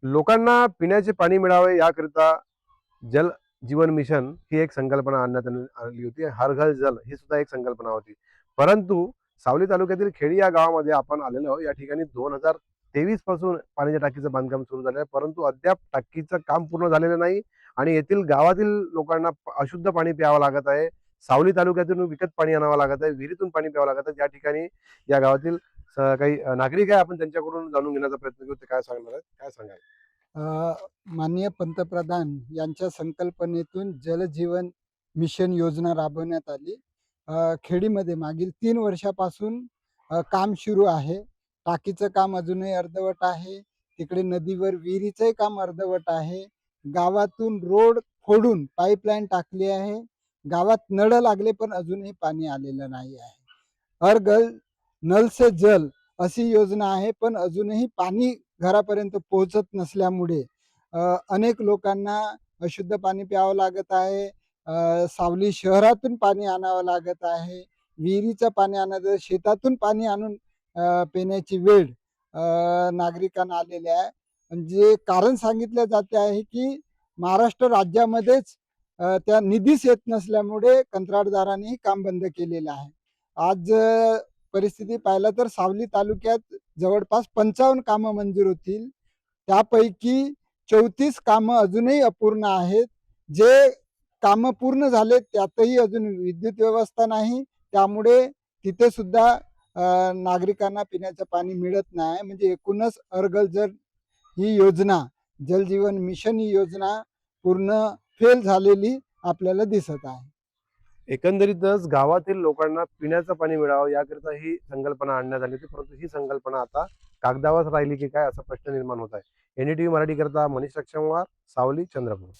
लोकांना पिण्याचे पाणी मिळावे याकरिता जल जीवन मिशन ही एक संकल्पना आणण्यात आली होती. हर घर जल ही सुद्धा एक संकल्पना होती. परंतु सावली तालुक्यातील खेडी या गावामध्ये आपण आलेलो आहोत. या ठिकाणी 2023 पासून पाण्याच्या टाकीचं बांधकाम सुरू झालं आहे, परंतु अद्याप टाकीचं काम पूर्ण झालेलं नाही आणि येथील गावातील लोकांना अशुद्ध पाणी प्यावं लागत आहे. सावली तालुक्यातून विकत पाणी आणावं लागत आहे, विहिरीतून पाणी प्यावं लागत आहे. या ठिकाणी या गावातील काही नागरिक आहे, आपण त्यांच्याकडून जाणून घेण्याचा प्रयत्न करू. ते काय सांगणार आहेत, काय सांगाल? अ, माननीय पंतप्रधान यांच्या संकल्पनेतून जलजीवन मिशन योजना राबवण्यात आली. खेडीमध्ये मागील 3 वर्षापासून काम सुरू आहे. टाकीचं काम अजूनही अर्धवट आहे. तिकडे नदीवर विहिरीचंही काम अर्धवट आहे. गावातून रोड फोडून पाईपलाईन टाकली आहे. गावात नळ लागले पण अजूनही पाणी आलेलं नाही आहे. हर घर नल से जल अशी योजना आहे, पण अजूनही पाणी घरापर्यंत पोहोचत नसल्यामुळे अनेक लोकांना अशुद्ध पाणी प्यावं लागत आहे. सावली शहरातून पाणी आणावं लागत आहे. विहिरीचं पाणी आणायचं, शेतातून पाणी आणून पिण्याची वेळ नागरिकांना आलेली आहे. म्हणजे कारण सांगितलं जाते आहे, की महाराष्ट्र राज्यामध्येच त्या निधीच येत नसल्यामुळे कंत्राटदारांनी काम बंद केलेलं आहे. आज परिस्थिती पाहिलं तर सावली तालुक्यात जवळपास 55 कामं मंजूर होतील. त्यापैकी 34 कामं अजूनही अपूर्ण आहेत. जे कामं पूर्ण झाले त्यातही अजून विद्युत व्यवस्था नाही. त्यामुळे तिथे सुद्धा नागरिकांना पिण्याचं पाणी मिळत नाही. म्हणजे एकूणच जल ही योजना, जल जीवन मिशन ही योजना पूर्ण फेल झालेली आपल्याला दिसत आहे. एकंदरीतच गावातील लोकांना पिण्याचं पाणी मिळावं याकरिता ही संकल्पना आणण्यात आली होती, परंतु ही संकल्पना आता कागदावर राहिली की काय असा प्रश्न निर्माण होत आहे. एनडीटीव्ही मराठी करता मनीष लक्ष्मणवार, सावली, चंद्रपूर.